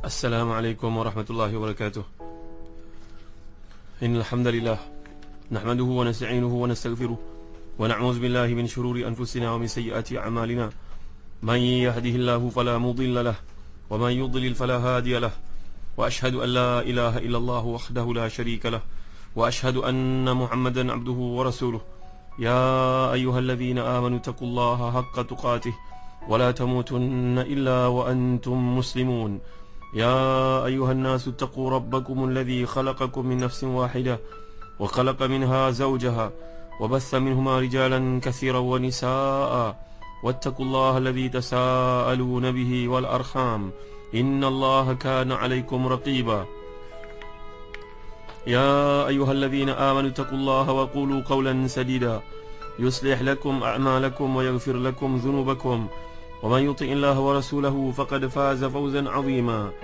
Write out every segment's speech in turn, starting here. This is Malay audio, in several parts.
Assalamualaikum warahmatullahi wabarakatuh. Innal hamdalillah nahmaduhu wa nasta'inuhu wa nastaghfiruh wa na'udzu billahi min shururi anfusina wa min sayyiati a'malina. Man yahdihillahu fala mudilla lahu wa man yudlil fala hadiya lahu. Wa ashhadu an la ilaha illallah wahdahu la syarika lahu wa ashhadu anna Muhammadan 'abduhu wa rasuluh. Ya ayyuhalladzina amanu taqullaha haqqa tuqatih wa la tamutunna illa wa antum muslimun. يا أيها الناس اتقوا ربكم الذي خلقكم من نفس واحدة وخلق منها زوجها وبث منهما رجالا كثيرا ونساء واتقوا الله الذي تساءلون به والأرحام إن الله كان عليكم رقيبا يا أيها الذين آمنوا اتقوا الله وقولوا قولا سديدا يصلح لكم أعمالكم ويغفر لكم ذنوبكم ومن يطع الله ورسوله فقد فاز فوزا عظيما.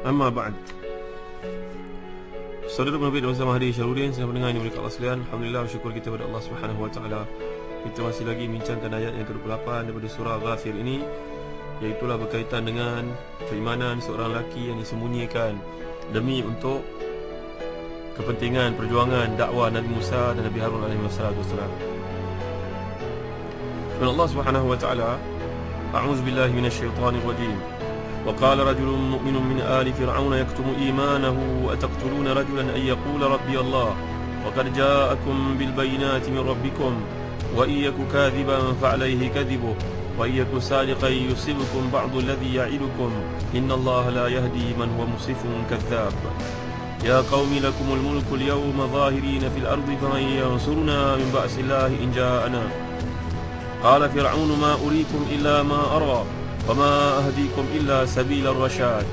Amma ba'd. Saudara penerbit dan bersama Hadi Syarudin, saya mendengar ini mereka Allah sekalian. Alhamdulillah, syukur kita kepada Allah Subhanahu wa taala. Kita masih lagi bincangkan ayat yang ke-28 daripada surah Ghafir ini, iaitulah berkaitan dengan keimanan seorang lelaki yang disembunyikan demi untuk kepentingan perjuangan dakwah Nabi Musa dan Nabi Harun alaihi wassalam. Allah Subhanahu wa taala, أعوذ بالله من الشيطان الرجيم وقال رجل مؤمن من آل فرعون يكتم إيمانه أتقتلون رجلا أن يقول ربي الله وقد جاءكم بالبينات من ربكم وإن يك كاذبا فعليه كذبه وإن يك صادقا يصبكم بعض الذي يعدكم إن الله لا يهدي من هو مسرف كذاب يا قوم لكم الملك اليوم ظاهرين في الأرض فمن ينصرنا من بأس الله إن جاءنا قال فرعون ما أريكم إلا ما أرى وما أهديكم إلا سبيل الرشاد.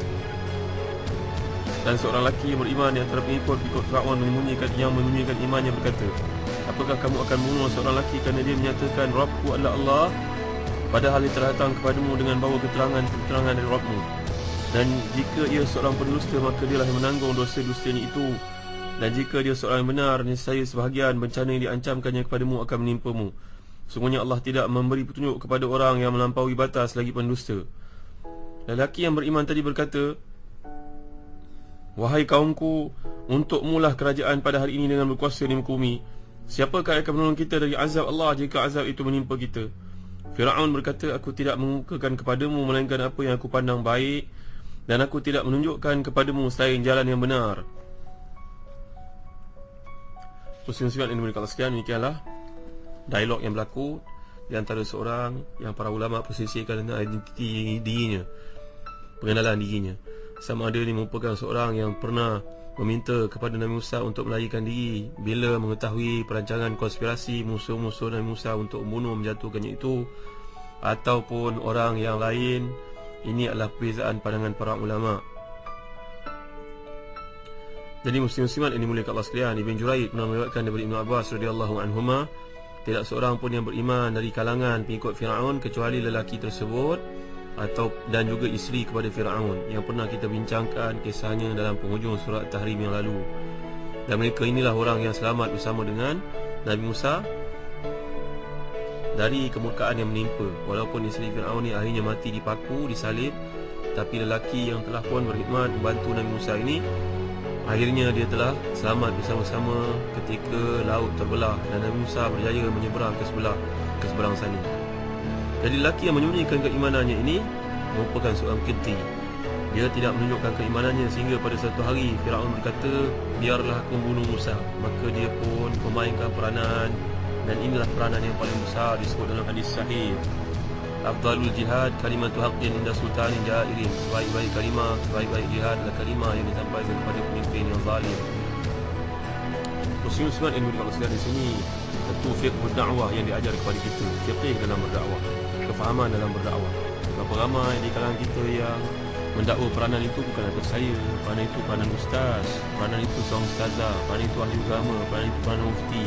Dan seorang lelaki yang beriman yang antara pengikut Fir'aun menyembunyikan imannya berkata, apakah kamu akan membunuh seorang lelaki kerana dia menyatakan Rabbku adalah Allah, padahal dia telah datang kepadamu dengan bawa keterangan dari Rabbmu. Dan jika ia seorang pendusta, maka dialah yang menanggung dosa-dosanya itu. Dan jika dia seorang yang benar, nescaya sebahagian bencana yang diancamkannya kepadamu akan menimpamu. Sungguhnya Allah tidak memberi petunjuk kepada orang yang melampaui batas lagi pendusta. Lelaki yang beriman tadi berkata, wahai kaumku, untukmulah kerajaan pada hari ini dengan berkuasa di muka bumi. Siapakah yang akan menolong kita dari azab Allah jika azab itu menimpa kita? Fir'aun berkata, aku tidak mengukakan kepadamu melainkan apa yang aku pandang baik, dan aku tidak menunjukkan kepadamu selain jalan yang benar. Muslim-muslimat yang dimuliakan Allah sekalian, demikianlah dialog yang berlaku di antara seorang yang para ulama persisihkan tentang identiti dirinya, pengenalan dirinya. Sama ada ini merupakan seorang yang pernah meminta kepada Nabi Musa untuk melarikan diri bila mengetahui perancangan konspirasi musuh-musuh Nabi Musa untuk membunuh, menjatuhkannya itu, ataupun orang yang lain. Ini adalah perbezaan pandangan para ulama. Jadi muslim-muslimat yang dimuliakan Allah sekalian, Ibn Juraid pernah meriwayatkan daripada Ibn Abbas radhiyallahu anhuma, tidak seorang pun yang beriman dari kalangan pengikut Fir'aun kecuali lelaki tersebut dan juga isteri kepada Fir'aun yang pernah kita bincangkan kisahnya dalam penghujung surat Tahrim yang lalu. Dan mereka inilah orang yang selamat bersama dengan Nabi Musa dari kemurkaan yang menimpa. Walaupun isteri Fir'aun ni akhirnya mati dipaku, disalib, tapi lelaki yang telah pun berkhidmat membantu Nabi Musa ini, akhirnya dia telah selamat bersama-sama ketika laut terbelah dan Nabi Musa berjaya menyeberang ke seberang sana. Jadi lelaki yang menyembunyikan keimanannya ini merupakan seorang Qibti. Dia tidak menunjukkan keimanannya sehingga pada satu hari Fir'aun berkata, biarlah aku membunuh Musa. Maka dia pun memainkan peranan, dan inilah peranan yang paling besar disebut dalam hadis sahih, afdalul jihad kalimatu haqqin inda sultanin jairin. Sebaik-baik kalimah, sebaik-baik jihad adalah kalimah yang disampaikan kepada pemimpin yang zalim. Muslim-muslimat yang dimuliakan di sini, tentu fiqh dakwah yang diajar kepada kita, fiqh dalam berdakwah, kefahaman dalam berdakwah. Berapa ramai di kalangan kita yang mendakwa peranan itu bukan atas saya, peranan itu peranan ustaz, peranan itu seorang ustazah, peranan itu ahli agama, peranan itu peranan mufti.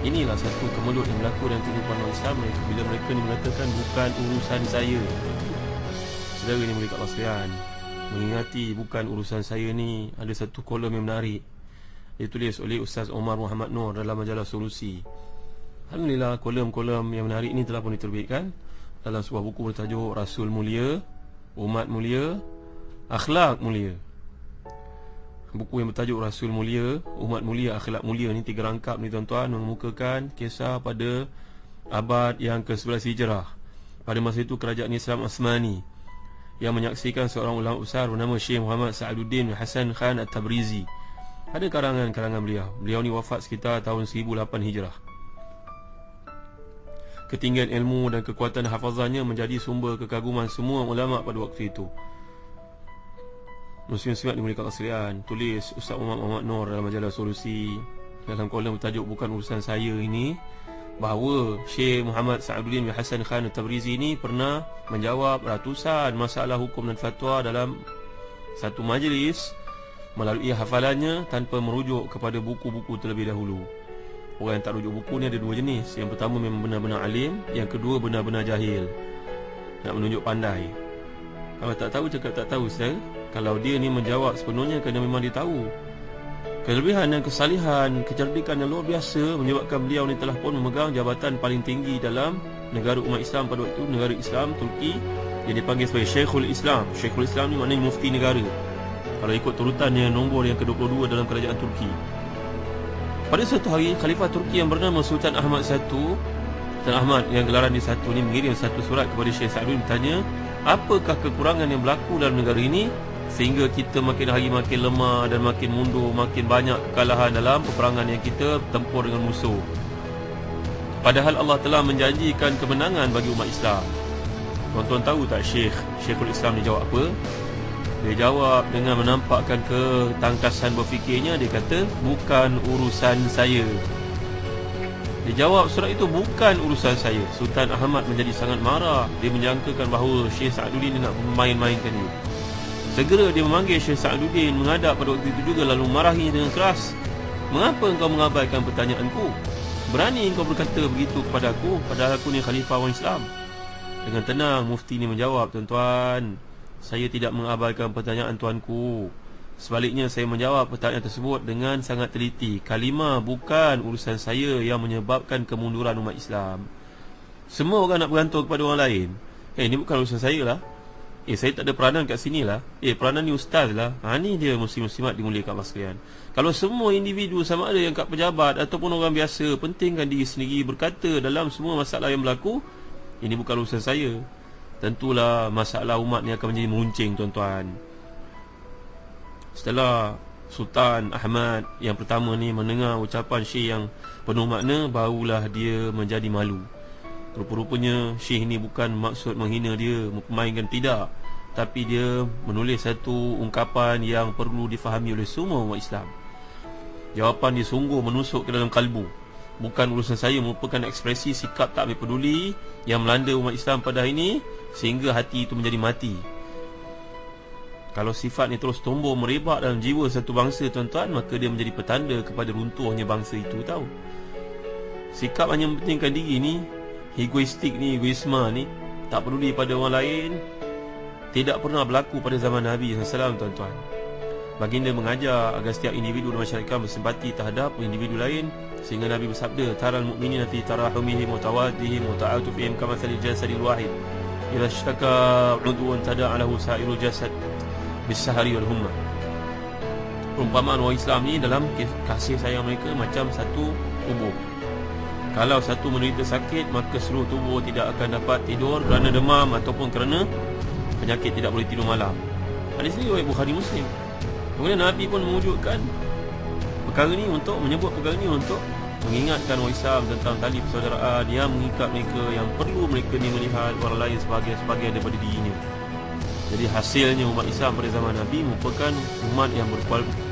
Inilah satu kemelut yang berlaku dalam kehidupan orang Islam bila mereka ni mengatakan bukan urusan saya. Saudara ni mulia Allah sekalian, mengingati bukan urusan saya ni, ada satu kolom yang menarik ditulis oleh Ustaz Omar Muhammad Nur dalam majalah Solusi. Alhamdulillah, kolom-kolom yang menarik ini telah pun diterbitkan dalam sebuah buku bertajuk Rasul Mulia, Umat Mulia, Akhlak mulia. Buku yang bertajuk Rasul Mulia, Umat Mulia, Akhlak Mulia ni 3 rangkap ni tuan-tuan, mengemukakan kisah pada abad yang ke-11 Hijrah. Pada masa itu kerajaan Islam Osmani yang menyaksikan seorang ulama besar bernama Syekh Muhammad Sa'aduddin bin Hasan Khan At-Tabrizi. Ada karangan-karangan beliau. Beliau ni wafat sekitar tahun 1008 Hijrah. Ketinggian ilmu dan kekuatan hafazannya menjadi sumber kekaguman semua ulama pada waktu itu. Muslim-muslimat dimuliakan sekalian, tulis Ustaz Muhammad Nur dalam majalah Solusi dalam kolom bertajuk Bukan Urusan Saya ini, bahawa Syekh Muhammad Sa'aduddin bin Hasan Khan At-Tabrizi ini pernah menjawab ratusan masalah hukum dan fatwa dalam satu majlis melalui hafalannya tanpa merujuk kepada buku-buku terlebih dahulu. Orang yang tak rujuk buku ni ada 2 jenis. Yang pertama memang benar-benar alim, yang kedua benar-benar jahil, nak menunjuk pandai. Kalau tak tahu cakap tak tahu, saudara. Kalau dia ni menjawab sepenuhnya kerana memang dia tahu. Kelebihan dan kesalihan, kecerdikan yang luar biasa menyebabkan beliau ni telah pun memegang jabatan paling tinggi dalam negara umat Islam pada waktu itu, negara Islam Turki, yang dipanggil sebagai Syekhul Islam. Syekhul Islam ni maknanya mufti negara, kalau ikut turutannya nombor yang ke-22 dalam kerajaan Turki. Pada satu hari, Khalifah Turki yang bernama Sultan Ahmad I, Sultan Ahmad yang gelaran di satu ni, mengirim satu surat kepada Syekh Sa'aduddin bertanya, apakah kekurangan yang berlaku dalam negara ini sehingga kita makin hari makin lemah dan makin mundur, makin banyak kekalahan dalam peperangan yang kita tempur dengan musuh, padahal Allah telah menjanjikan kemenangan bagi umat Islam. Tuan-tuan tahu tak Syekhul Islam ni jawab apa? Dia jawab dengan menampakkan ketangkasan berfikirnya. Dia kata, bukan urusan saya. Dia jawab surat itu bukan urusan saya. Sultan Ahmad menjadi sangat marah. Dia menyangkakan bahawa Syekh Sa'aduddin nak main-mainkan dia. Segera dia memanggil Syekh Sa'aduddin menghadap pada waktu itu juga, lalu marahi dengan keras. Mengapa engkau mengabaikan pertanyaanku? Berani engkau berkata begitu kepada aku, padahal aku ni khalifah orang Islam? Dengan tenang mufti ni menjawab, tuan-tuan, saya tidak mengabaikan pertanyaan tuanku. Sebaliknya saya menjawab pertanyaan tersebut dengan sangat teliti. Kalimah bukan urusan saya yang menyebabkan kemunduran umat Islam. Semua orang nak bergantung kepada orang lain. Ini bukan urusan saya lah. Saya tak ada peranan kat sini lah. Peranan ni ustaz lah. Ni dia muslim-muslimat dimuliakan Allah sekalian. Kalau semua individu, sama ada yang kat pejabat ataupun orang biasa, pentingkan diri sendiri, berkata dalam semua masalah yang berlaku, ini bukan urusan saya, tentulah masalah umat ni akan menjadi meruncing, tuan-tuan. Setelah Sultan Ahmad yang pertama ni mendengar ucapan Syekh yang penuh makna, barulah dia menjadi malu. Rupa-rupanya Syekh ni bukan maksud menghina dia, mempermainkan, tidak, tapi dia menulis satu ungkapan yang perlu difahami oleh semua umat Islam. Jawapan dia sungguh menusuk ke dalam kalbu. Bukan urusan saya merupakan ekspresi sikap tak ambil peduli yang melanda umat Islam pada hari ini, sehingga hati itu menjadi mati. Kalau sifat ni terus tumbuh merebak dalam jiwa satu bangsa, tuan-tuan, maka dia menjadi petanda kepada runtuhnya bangsa itu, tahu. Sikap hanya mementingkan diri ni, egoistik ni, egoisma ni, tak peduli pada orang lain, tidak pernah berlaku pada zaman Nabi SAW, tuan-tuan. Baginda mengajar agar setiap individu dan masyarakat bersimpati terhadap individu lain, sehingga Nabi bersabda, taral mu'minina fi tarahumihim wa tawaddihim wa ta'atufihim kamathalil jasadil wahid idza ishtaka 'udwun tada'alahu sa'irul jasad bis-sahari wal humma. Perumpamaan orang Islam ni dalam kasih sayang mereka macam satu tubuh. Kalau satu menderita sakit, maka seluruh tubuh tidak akan dapat tidur kerana demam ataupun kerana penyakit, tidak boleh tidur malam. Hadis ini riwayat Bukhari Muslim. Kemudian Nabi pun mewujudkan perkara ni, untuk menyebut perkara ni untuk mengingatkan orang Islam tentang tali persaudaraan yang mengikat mereka, yang perlu mereka ni melihat orang lain sebagai daripada dirinya. Jadi hasilnya umat Islam pada zaman Nabi merupakan umat yang